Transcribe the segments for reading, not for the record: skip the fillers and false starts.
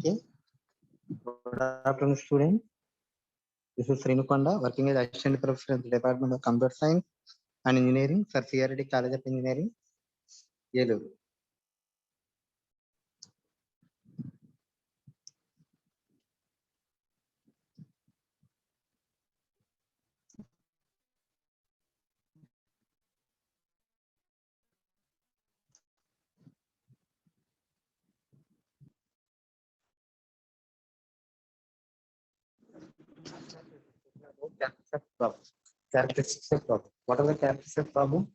Okay. Good afternoon, students. This is Srinukonda, working as Assistant Professor in the Department of Computer Science and Engineering for CRD College of Engineering, Yellow. Characteristics of problem. What are the characteristics of problem?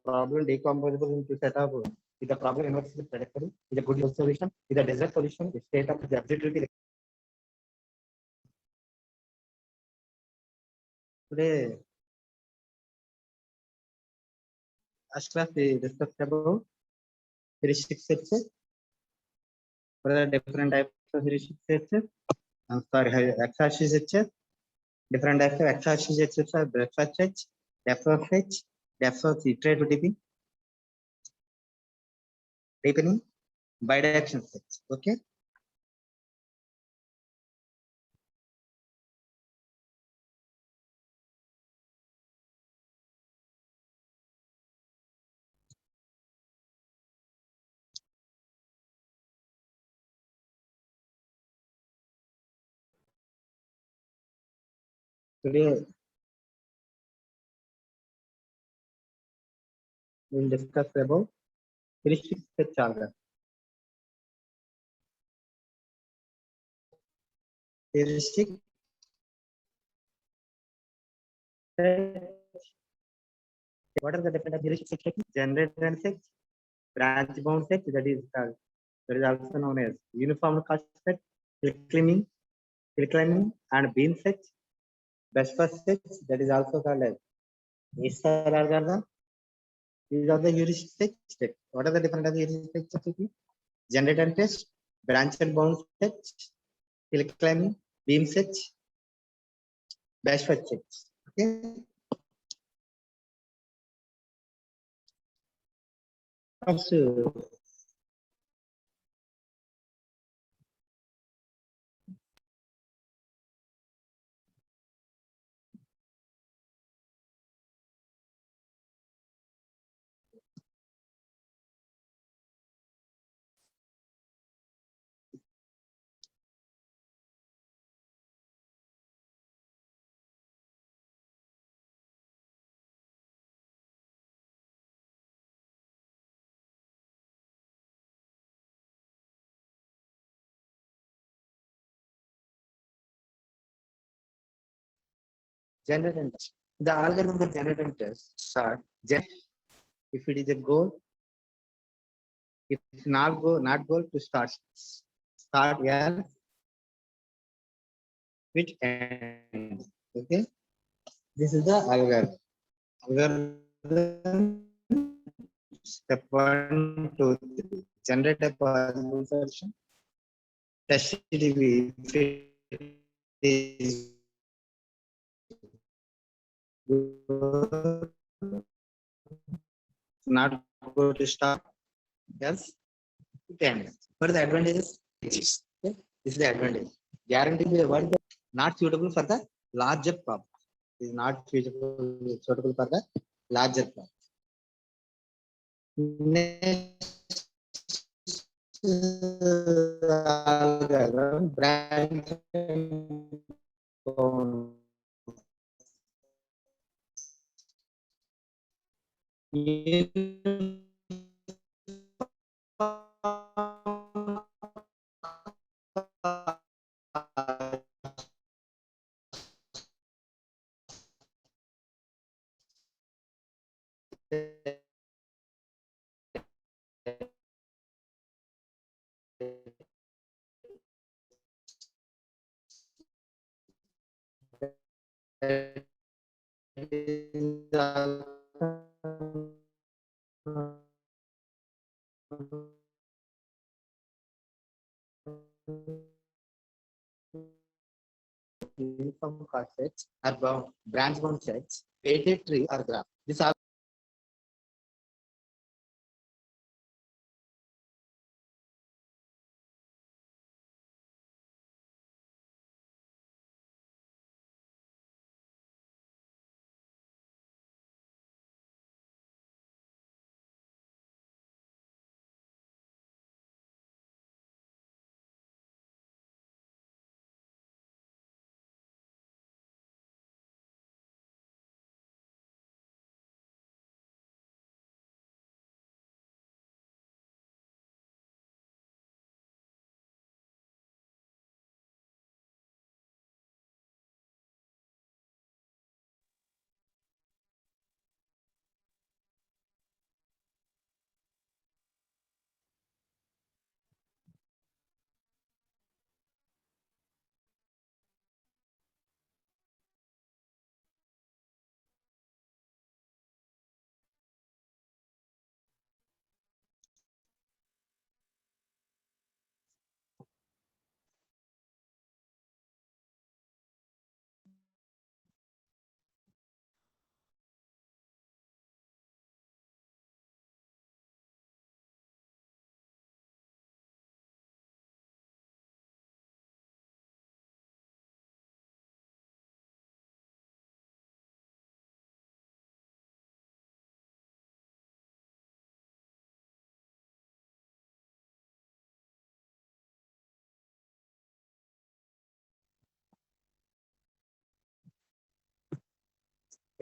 Problem decomposable into set of is the problem inversely predictable, is a good solution, is a desired solution, the state of the absolutely. Today, as class we discussed about heuristic sets. What are the different types of heuristic sets? I'm sorry, x-axis sets. Different types of x-axis sets are breadth first sets, depth of sets, depth of iterative deepening, bidirectional sets. Okay. Today we'll discuss about heuristic set algorithm. Heuristic set. What are the different heuristic sets? Generator sets, branch bound sets, that is also known as uniform cost set, hill climbing, and beam sets. Best first sets, that is also called as A-star algorithm. These are the heuristic sets. What are the different heuristic sets? Generator test, branch and bound sets, hill climbing, beam sets, best first sets. Okay. Also, generator test. The algorithm for generator test start if it is a goal. If it's not goal to start L which end. Okay. This is the algorithm. Algorithm step 1, 2, 3. Generate a possible solution. Test it if it is good, not good to start. Else it ends. What are the advantages? Okay. This is the advantage. Guarantee the what is not suitable for the larger problem. It is not suitable for the larger problem. Next algorithm branch is also uniform card sets are branch bound sets, weighted tree or graph. This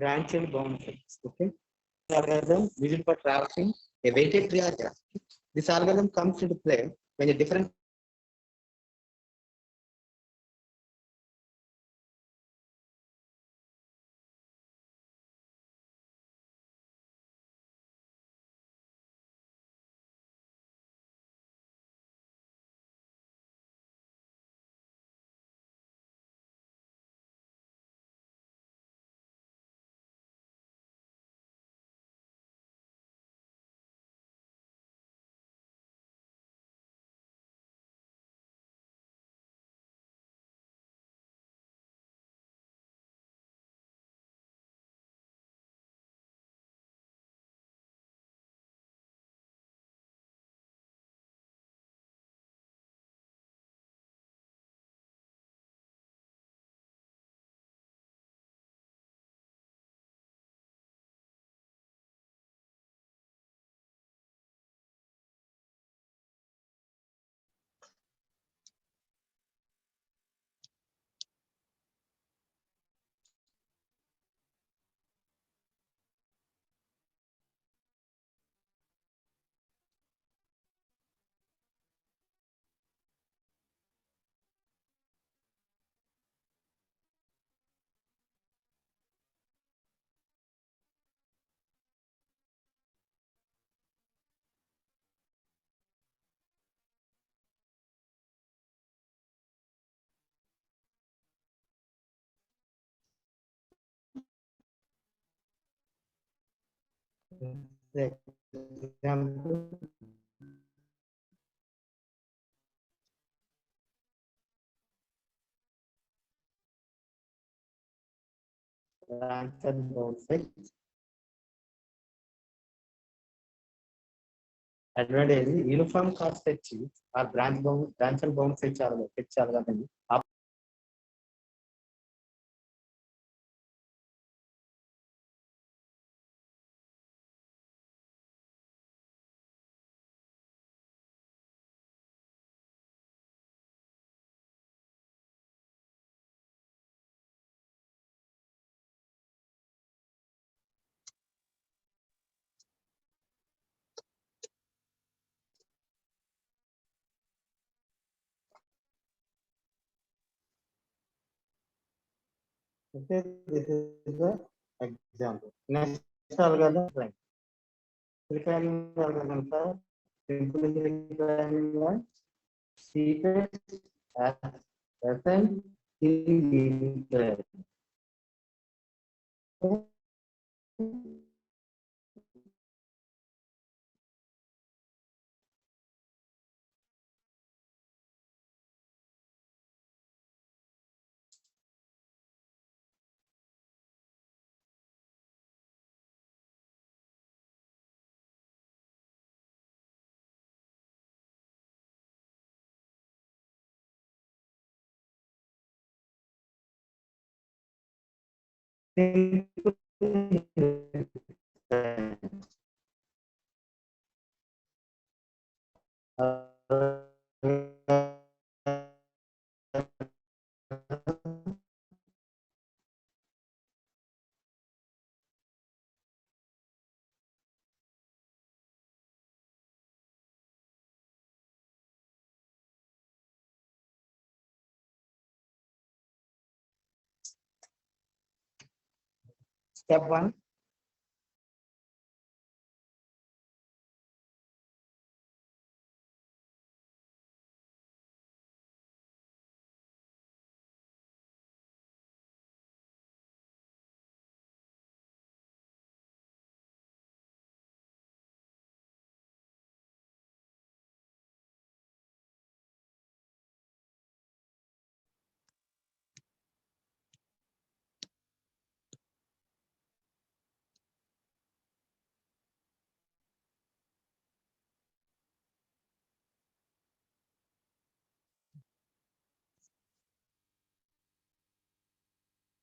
branch and bound sets. Okay. Algorithm used for traversing a weighted tree or graph. This algorithm comes into play when a different example branch and bound sets. Advantage uniform cost sets are branch and bound sets are algorithm. Okay, this is the example. Next algorithm, right? Requiring algorithms are simple requiring one sequence as present in Step 1.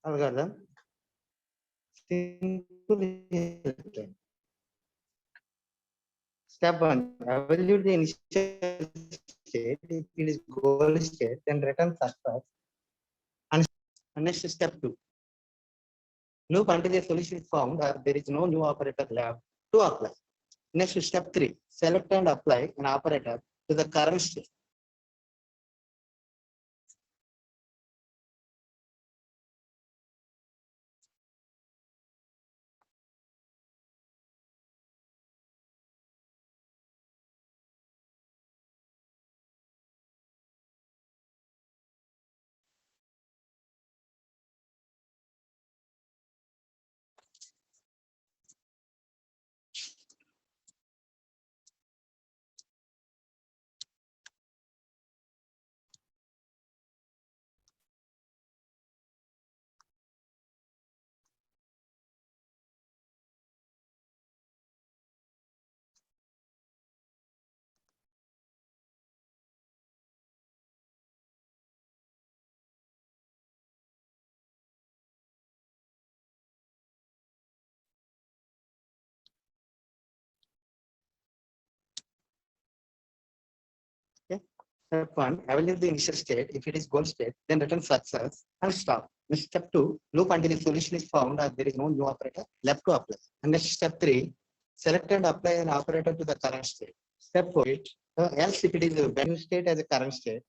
Algorithm. Simple. Step 1. Evaluate the initial state. If it is goal state, then return success. And next, step 2. Loop until a solution is found or there is no new operator left to apply. Next, step 3. Select and apply an operator to the current state. Okay. Step 1. Evaluate the initial state. If it is goal state, then return success and stop. Next, step 2. Loop until the solution is found or there is no new operator left to apply. And next, step 3. Select and apply an operator to the current state. Step 4. Else if it is a new state as a current state,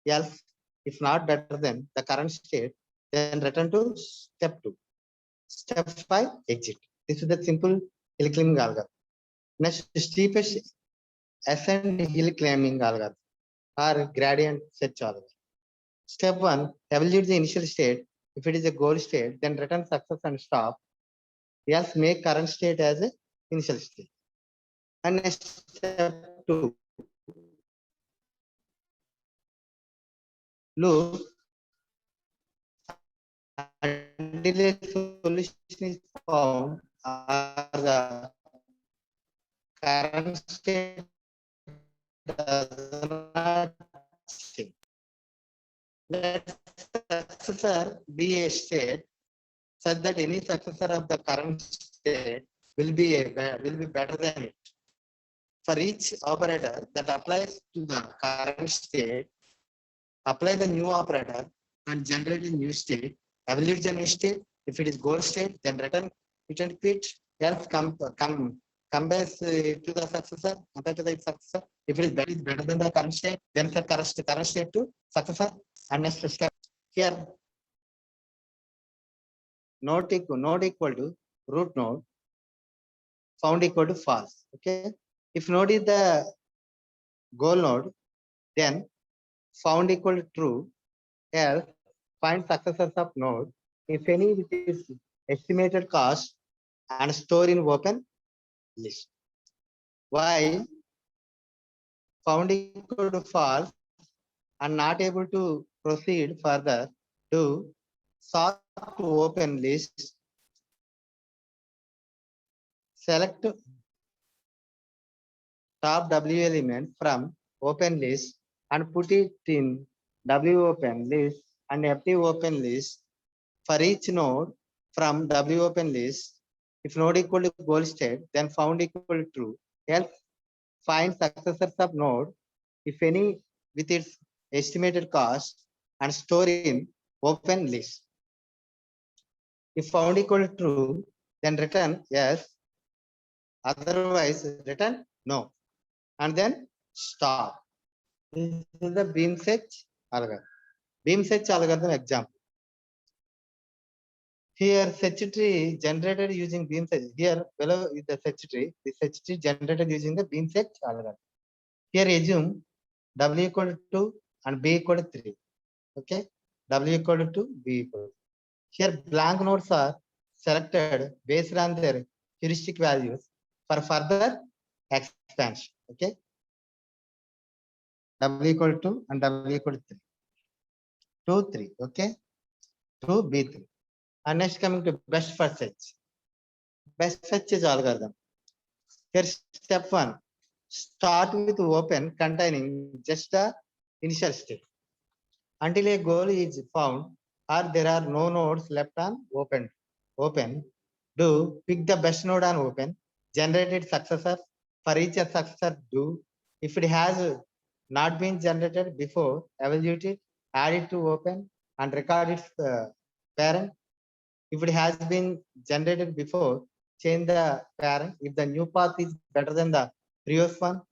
else if not better than the current state, then return to step 2. Step 5. Exit. This is the simple hill climbing algorithm. Next, steepest ascent hill climbing algorithm or gradient search algorithm. Step 1. Evaluate the initial state. If it is a goal state, then return success and stop. Else make current state as a initial state. And next, step 2. Loop until a solution is found or the current state does not change. Let successor be a state such that any successor of the current state will be better than it. For each operator that applies to the current state, apply the new operator and generate a new state. Evaluate the new state. If it is goal state, then return it and quit. Else come back to the successor, compare to the successor. If it is better than the current state, then the current state to successor. And next step here. Node equal to root node, found equal to false. Okay. If node is the goal node, then found equal to true, else find successors of node. If any which is estimated cost and store in open list. While found equal to false and not able to proceed further, do sort to open list, select top W element from open list and put it in W open list and FT open list for each node from W open list. If node equal to goal state, then found equal to true. Else find successors of node, if any, with its estimated cost and store in open list. If found equal to true, then return yes. Otherwise, return no. And then stop. This is the beam search algorithm. Beam search algorithm example. Here, search tree generated using beam search. Here, below is the search tree. The search tree generated using the beam search algorithm. Here, assume W equal to 2 and B equal to 3. Okay, W equal to 2, B equal to 3. Here, blank nodes are selected based on their heuristic values for further expansion. Okay, W equal to 2 and W equal to 3. 2, 3. Okay, 2, B3. And next, coming to best first search. Best search is algorithm. Here, step 1. Start with open containing just the initial state. Until a goal is found or there are no nodes left on open. Do pick the best node on open, generated successor. For each successor, do. If it has not been generated before, evaluate it, add it to open and record its parent. If it has been generated before, change the parent. If the new path is better than the previous one,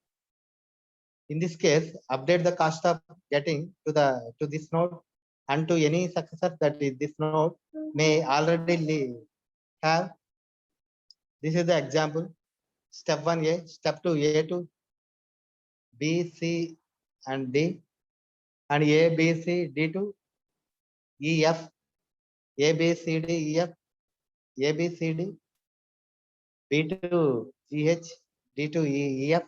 in this case, update the cost of getting to this node and to any successor that is this node may already have. This is the example. Step 1A, step 2 A to B, C, and D, and A, B, C, D to E, F, A, B, C, D, E, F, A, B, C, D, B to G, H, D to E, E, F,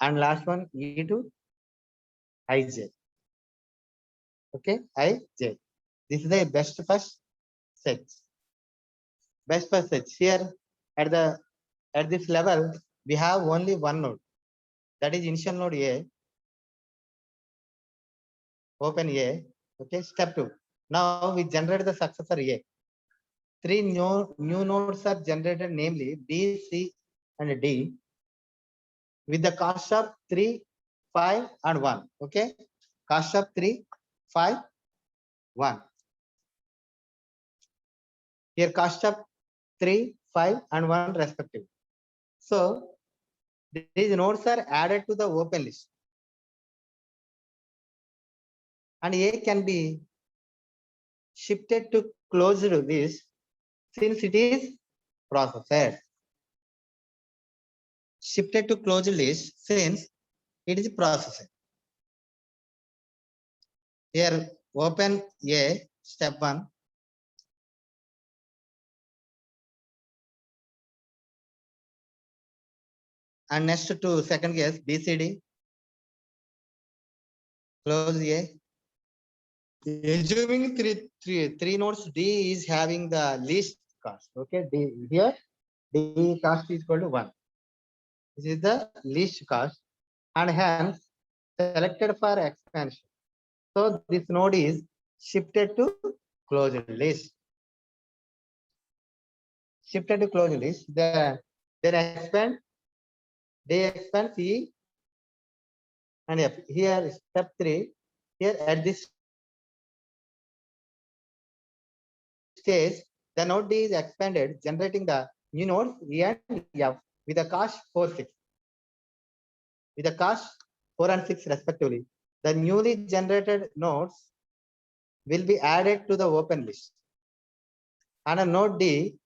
and last one E to I, J. Okay, I, J. This is the best first search. Best first search. Here at this level, we have only one node. That is initial node A. Open A. Okay, step 2. Now we generate the successor A. 3 new nodes are generated, namely B, C, and D, with the cost of 3, 5, and 1. Okay, cost of 3, 5, 1. Here, cost of 3, 5, and 1 respectively. So these nodes are added to the open list, and A can be shifted to closed list since it is processed. Shifted to closed list since it is processed. Here, open A, step 1. And next to second case, BCD, close A. Assuming three nodes, D is having the least cost. Okay, D here, D cost is equal to 1. This is the least cost, and hence selected for expansion. So this node is shifted to closed list. Shifted to closed list. Then expand. They expand C and F. Here step 3. Here at this stage, the node D is expanded, generating the new nodes E and F with the cost 4, 6. With the cost 4 and 6 respectively. The newly generated nodes will be added to the open list. And a node D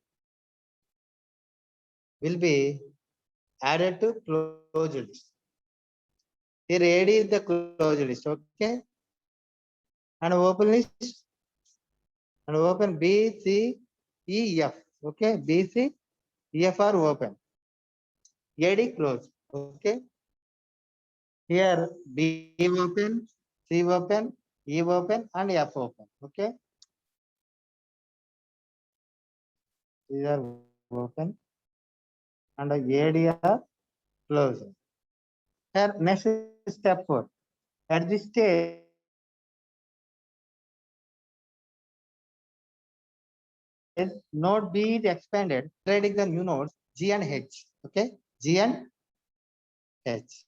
will be added to closed list. Here AD is the closed list, okay? And open list, and open B, C, EF. Okay, BC, EF are open. AD closed. Okay. Here B open, C open, E open, and F open. Okay. These are open and AD are closed. Here next step 4. At this stage, node B is expanded, trading the new nodes G and H. Okay, G and H.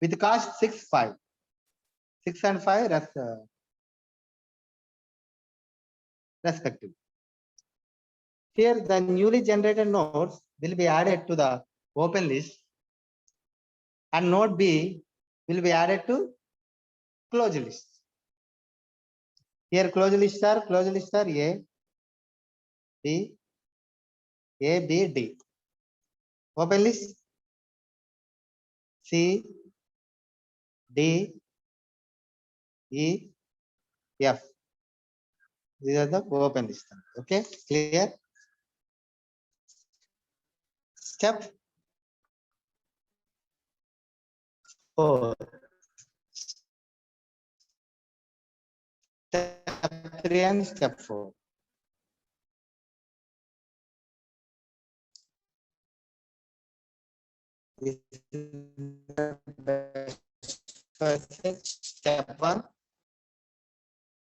With cost 6, 5. 6 and 5 respective. Here the newly generated nodes will be added to the open list and node B will be added to closed list. Here closed list are A, B, A, B, D. Open list C, D, E, F. These are the open list. Okay, clear? Step 4. Step 3 and step 4. This is the best process. Step 1,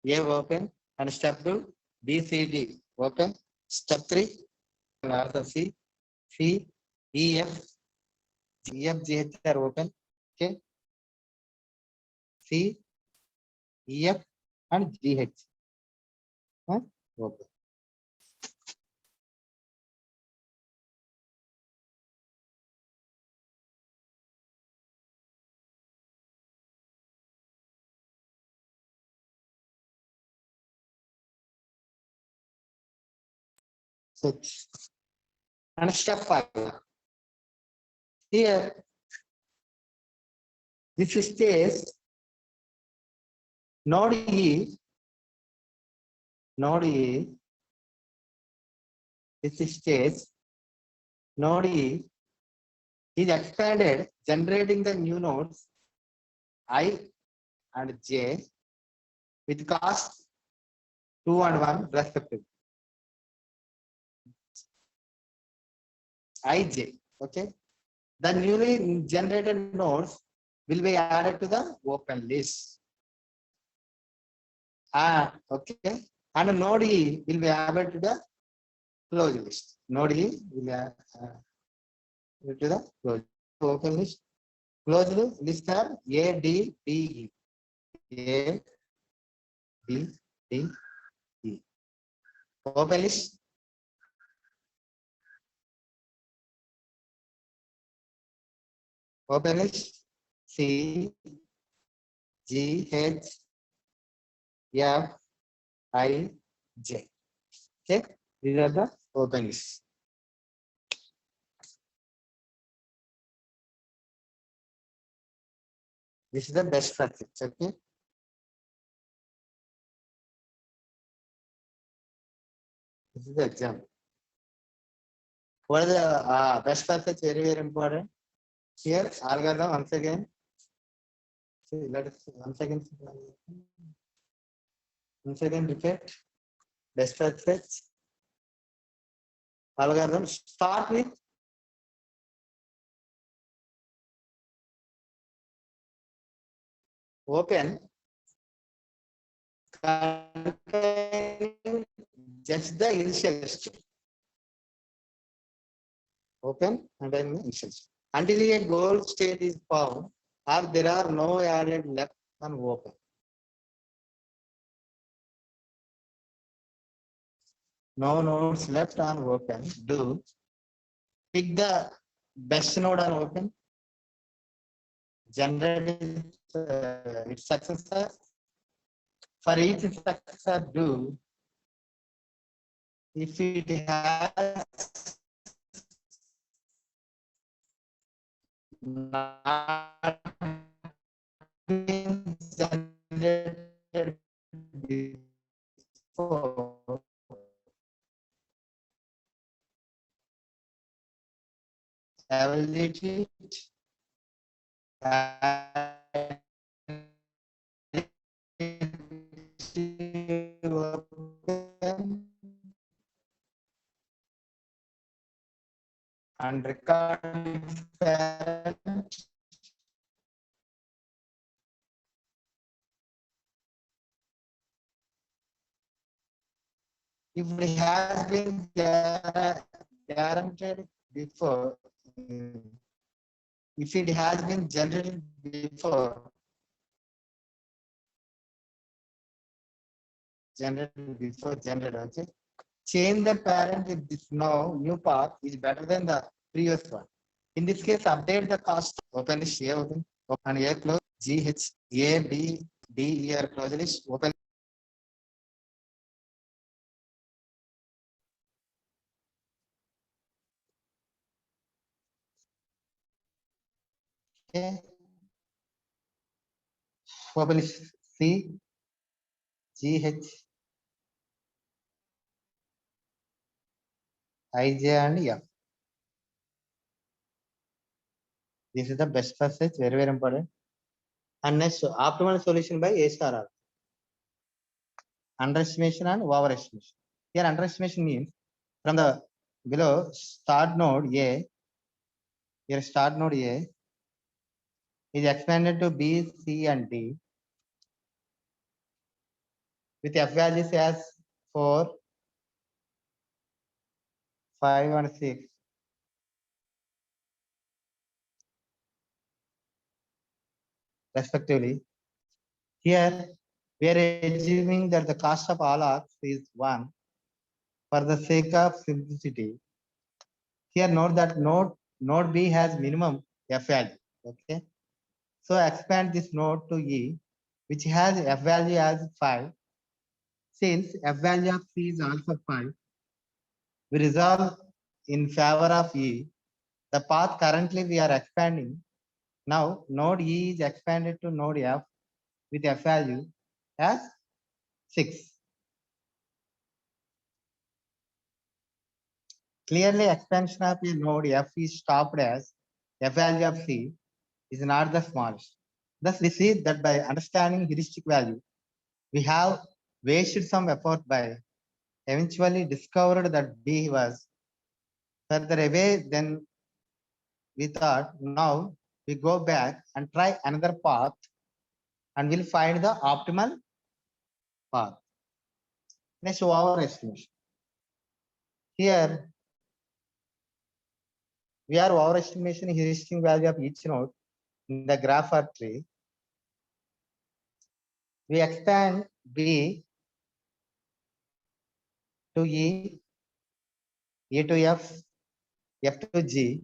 A open, and step 2, B, C, D open. Step 3, also C, E, F, G, F, G, H are open. Okay, C, E, F, and G, H. Open. Six. And step 5. Here, this stays node E, this stage, node E is expanded, generating the new nodes I and J with cost 2 and 1 respectively. IJ. Okay. The newly generated nodes will be added to the open list. Okay. And node E will be added to the closed list. Node E will be added to the closed open list. Closed list are A, D, D, E. A, D, D, E. Open list. Open list C, G, H, F, I, J. Okay, these are the open lists. This is the best practice. Okay. This is the example. What is the best practice? Very, very important. Here, algorithm once again. See, let us once again repeat. Best practice. Algorithm start with open. Just the initial state. Open and then initial state. Until a goal state is found or there are no added left on open. No nodes left on open. Do pick the best node on open. Generate its successor. For each successor, do if it has not been generated before, ability and recording parent if it has been guaranteed before, if it has been generated before, generated, okay. Change the parent if this new path is better than the previous one. In this case, update the cost. Open list A open and A close. G H A B D E are close list open. Okay. Open list C G H I J and F. This is the best first search, very, very important. And next, optimal solution by A star R. Underestimation and overestimation. Here, underestimation means from the below start node A, here start node A is expanded to B, C, and D with F values as 4, 5, and 6. Respectively. Here, we are assuming that the cost of all arcs is 1 for the sake of simplicity. Here, note that node B has minimum F value. Okay. So expand this node to E, which has F value as 5. Since F value of C is also 5, we resolve in favor of E. The path currently we are expanding. Now node E is expanded to node F with F value as 6. Clearly, expansion of a node F is stopped as F value of C is not the smallest. Thus, we see that by understanding heuristic value, we have wasted some effort by eventually discovered that B was further away than we thought. Now we go back and try another path and we'll find the optimal path. Next, overestimation. Here, we are overestimation heuristic value of each node in the graph or tree. We expand B to E, E to F, F to G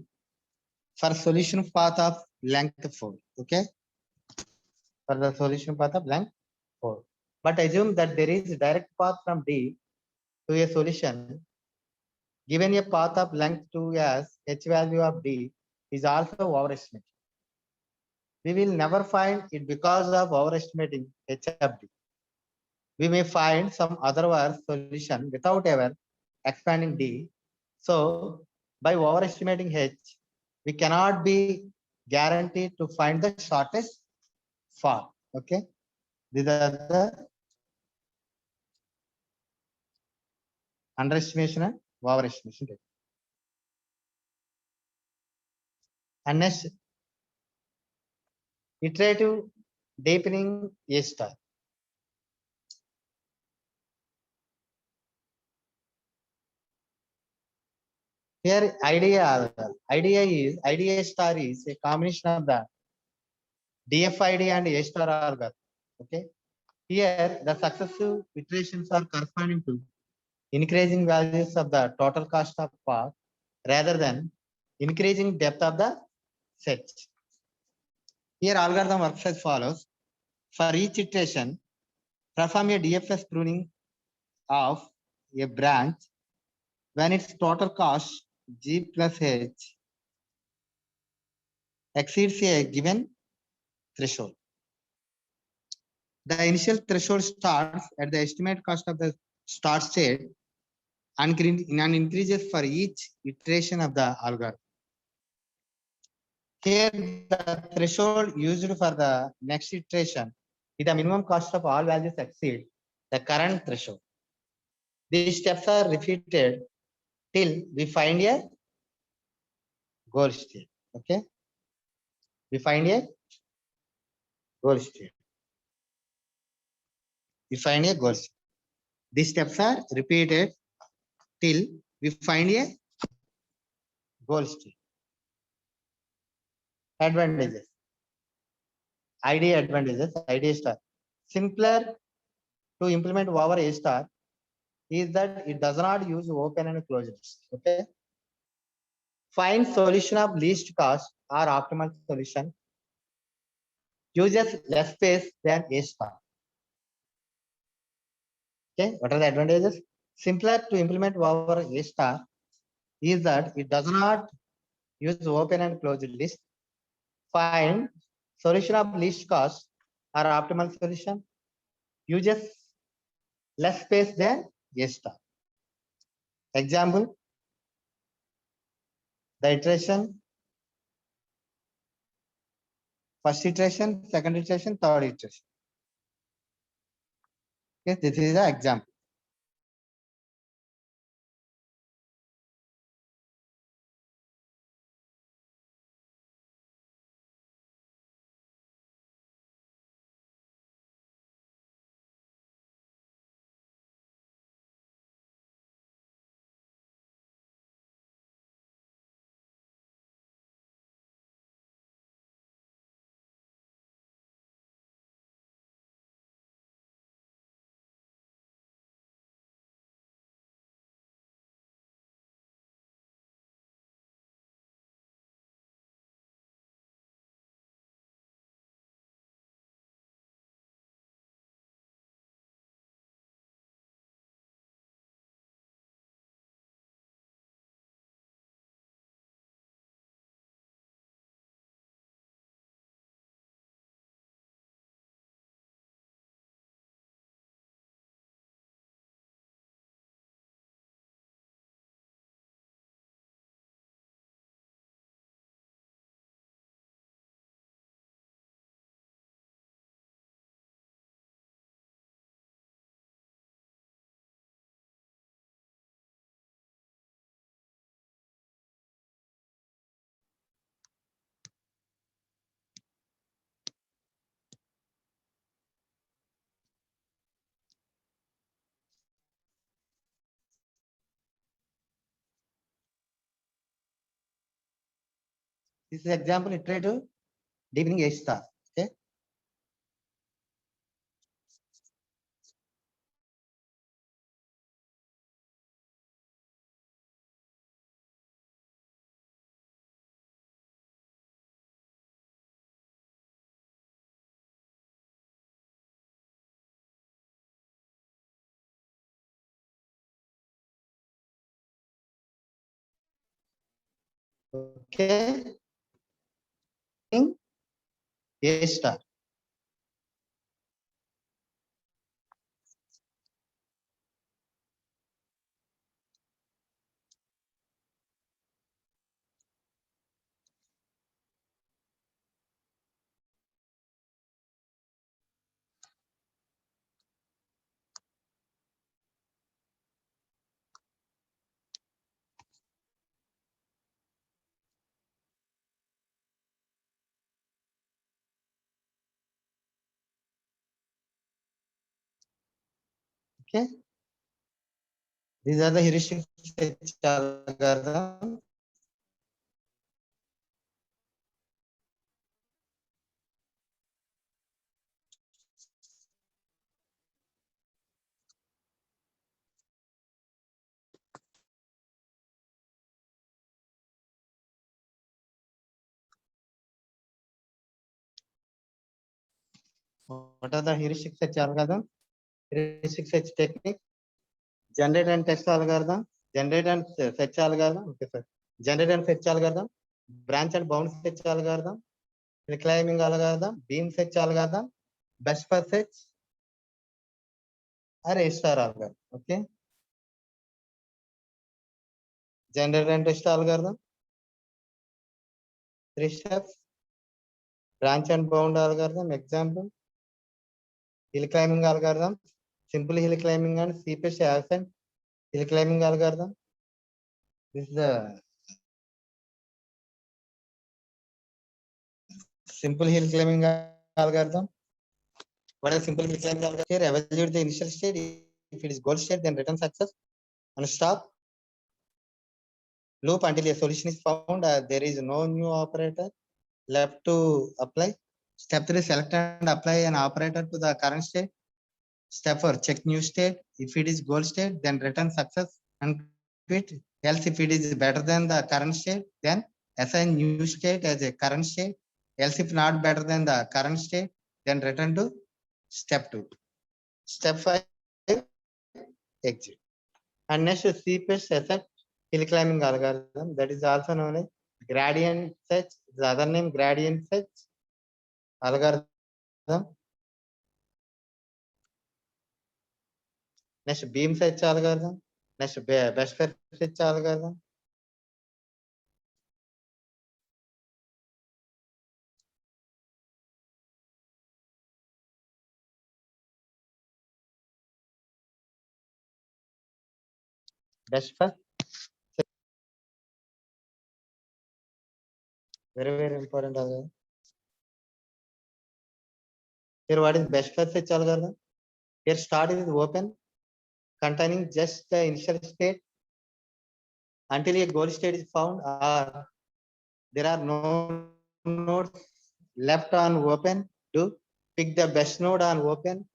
for solution path of length 4. Okay. For the solution path of length 4. But assume that there is a direct path from D to a solution. Given a path of length 2 as H value of D is also overestimated. We will never find it because of overestimating H of D. We may find some other solution without ever expanding D. So by overestimating H, we cannot be guaranteed to find the shortest path. Okay. These are the underestimation and overestimation. And next, iterative deepening A star. Here, IDA star is a combination of the DFID and A star algorithm. Okay. Here, the successive iterations are corresponding to increasing values of the total cost of path rather than increasing depth of the set. Here, algorithm works as follows. For each iteration, perform a DFS pruning of a branch when its total cost G plus H exceeds a given threshold. The initial threshold starts at the estimate cost of the start state and increases for each iteration of the algorithm. Here, the threshold used for the next iteration, if the minimum cost of all values exceed the current threshold. These steps are repeated till we find a goal state. Okay, we find a goal state. We find a goal state. These steps are repeated till we find a goal state. Advantages. ID advantages. ID star. Simpler to implement over A star is that it does not use open and closed list. Okay. Find solution of least cost or optimal solution. Uses less space than A star. Okay. What are the advantages? Simpler to implement over A star is that it does not use open and closed list. Find solution of least cost or optimal solution. Uses less space than A star. Example, the iteration, first iteration, second iteration, third iteration. Okay, this is the example. This is example iterative deepening A star. Okay. Okay. A star. Okay. These are the heuristic search algorithm. What are the heuristic search algorithm? Heuristic search technique, generate and test algorithm, generate and fetch algorithm. Okay, sir. Generate and fetch algorithm, branch and bound search algorithm, reclaiming algorithm, beam search algorithm, best first search, or A star algorithm. Okay. Generate and test algorithm, 3 steps. Branch and bound algorithm. Example. Hill climbing algorithm. Simple hill climbing and steepest ascent hill climbing algorithm. This is the simple hill climbing algorithm. What is simple hill climbing algorithm? Here, evaluate the initial state. If it is goal state, then return success and stop. Loop until a solution is found. There is no new operator left to apply. Step 3, select and apply an operator to the current state. Step 4, check new state. If it is goal state, then return success and quit. Else, if it is better than the current state, then assign new state as a current state. Else, if not better than the current state, then return to step 2. Step 5, exit. And next, steepest ascent hill climbing algorithm, that is also known as gradient search. The other name gradient search algorithm. Next, beam search algorithm. Next, best first search algorithm. Best first. Very important algorithm. Here, what is best first search algorithm? Here, start is open, containing just the initial state until a goal state is found, or there are no nodes left on open. To pick the best node on open,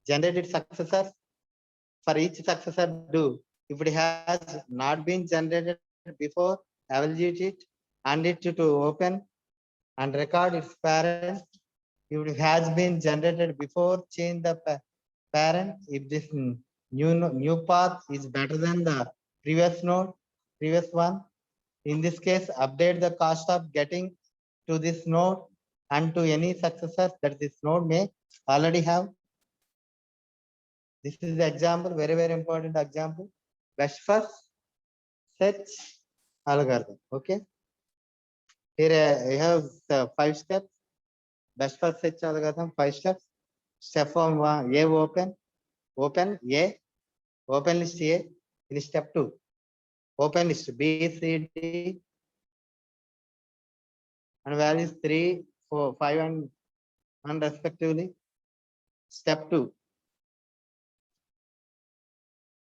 generate its successor. For each successor, do if it has not been generated before, evaluate it and it to open and record its parent. If it has been generated before, change the parent. If this new path is better than the previous one, in this case, update the cost of getting to this node and to any successor that this node may already have. This is the example, very important example. Best first search algorithm. Okay. Here I have the 5 steps. Best first search algorithm, 5 steps. Step 1, A open A, open list A. In step 2, open list B, C, D, and values 3, 4, 5, and 1 respectively. Step 2,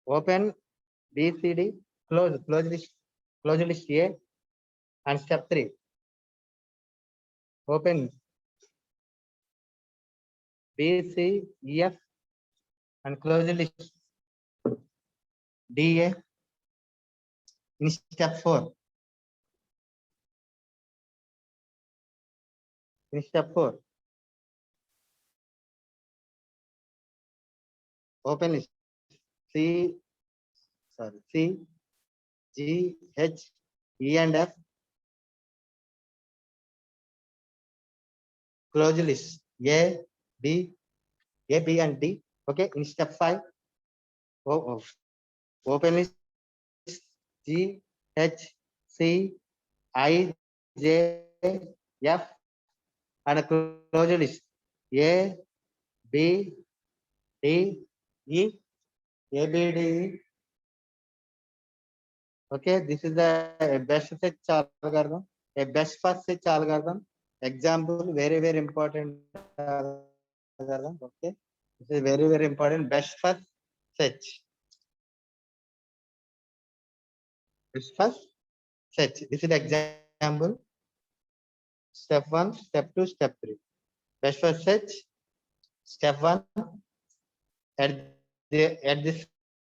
open B, C, D, close list A. And step 3, open B, C, E, F, and close the list D, A. In step 4, open list C, G, H, E, and F. Close list A, B, and D. Okay. In step 5, open list G, H, C, I, J, F, and close list A, B, D, E, A, B, D, E. Okay, this is the best search algorithm, a best first search algorithm. Example, very important algorithm. Okay, this is very important. Best first search. Best first search. This is the example. Step 1, step 2, step 3. Best first search. Step 1. At this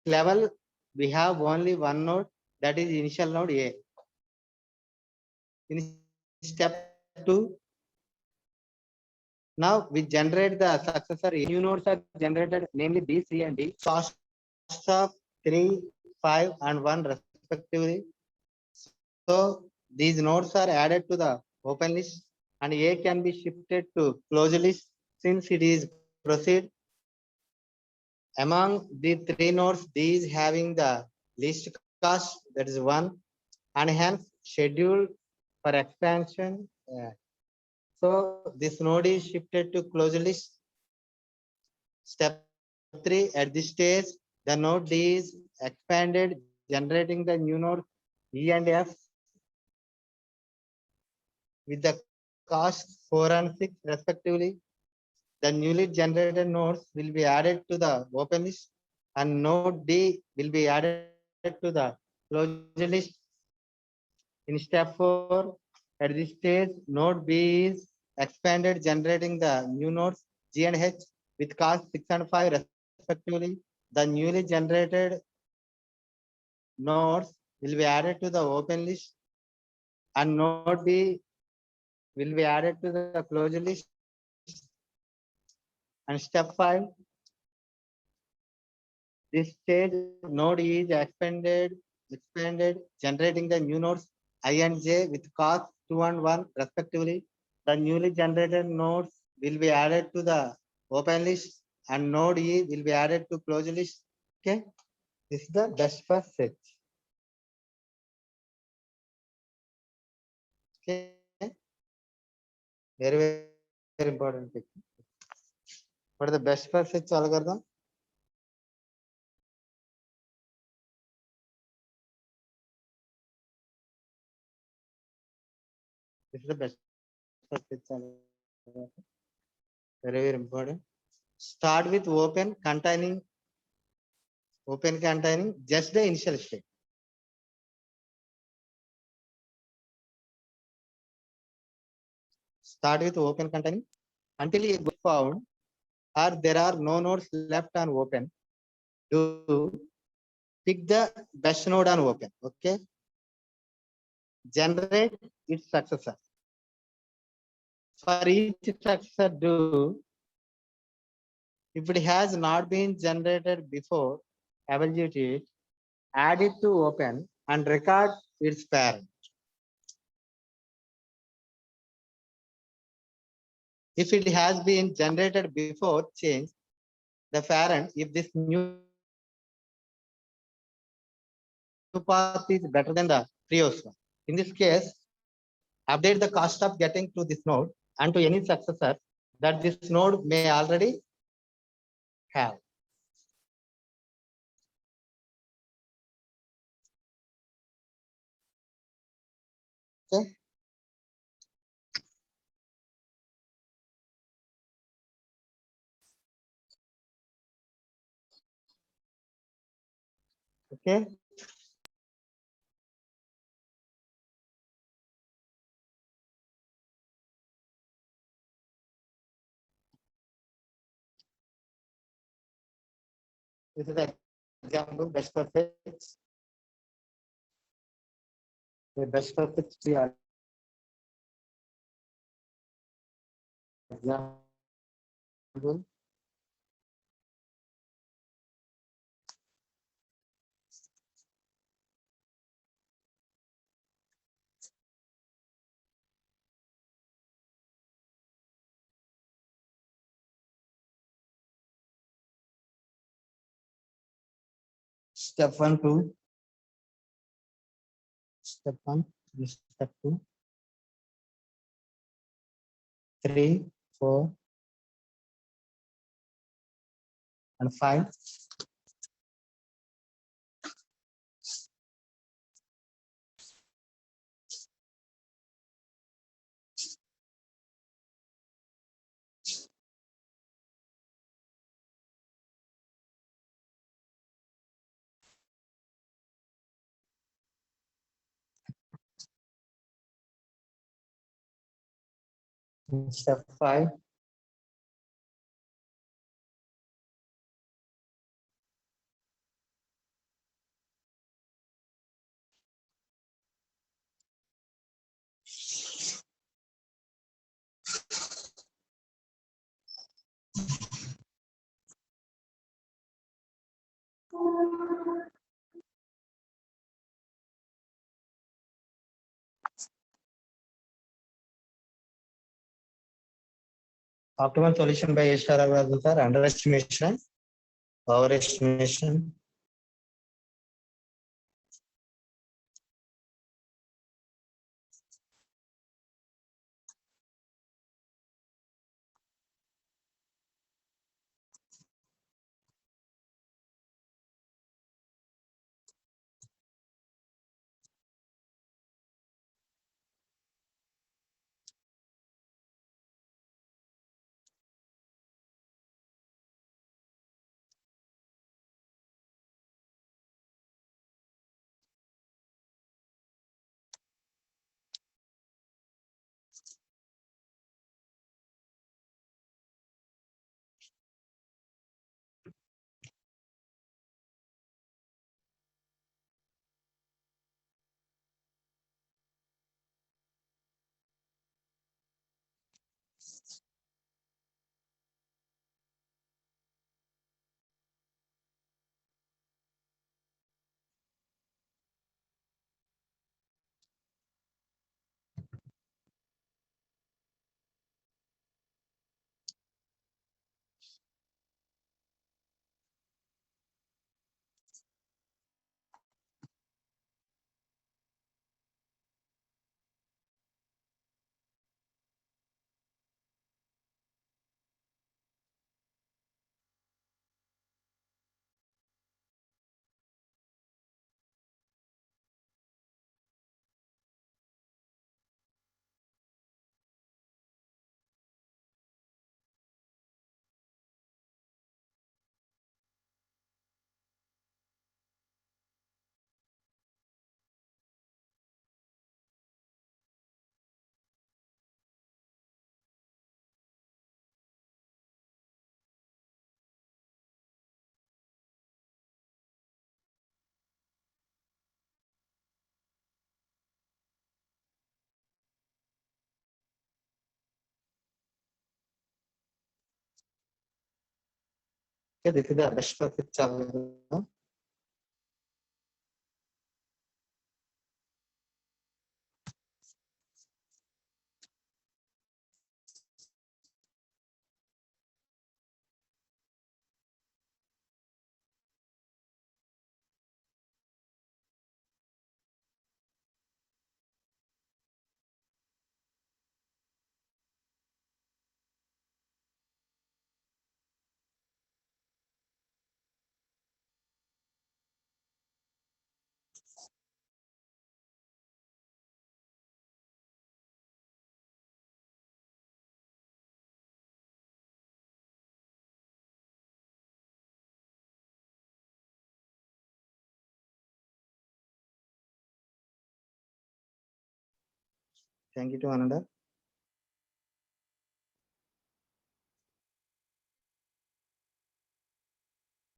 level, we have only one node, that is initial node A. In step 2, now we generate the successor. New nodes are generated, namely B, C, and D. Cost of 3, 5, and 1 respectively. So these nodes are added to the open list, and A can be shifted to closed list since it is proceed. Among the 3 nodes, D is having the least cost, that is 1, and hence schedule for expansion. Yeah. So this node is shifted to closed list. Step 3, at this stage, the node D is expanded, generating the new node E and F with the cost 4 and 6 respectively. The newly generated nodes will be added to the open list and node D will be added to the closed list. In step 4, at this stage, node B is expanded, generating the new nodes G and H with cost 6 and 5 respectively. The newly generated nodes will be added to the open list and node B will be added to the closed list. And step 5, this stage node is expanded, generating the new nodes I and J with cost 2 and 1 respectively. The newly generated nodes will be added to the open list and node E will be added to closed list. Okay, this is the best first search. Okay, very important. What is the best first search algorithm? This is the best first search algorithm. Very important. Start with open containing just the initial state. Start with open containing until you found or there are no nodes left on open. Do pick the best node on open. Okay. Generate its successor. For each successor, do if it has not been generated before, evaluate it, add it to open and record its parent. If it has been generated before, change the parent if this new path is better than the previous one. In this case, update the cost of getting to this node and to any successor that this node may already have. Okay. Okay. This is the example best perfect. The best perfect we are example. Step 1, 2. Step 1, step 2, 3, 4, and 5. Step 5. Optimal solution by A-star algorithms are underestimation, overestimation, Okay, this is the rest of its algorithm. Thank you to Ananda.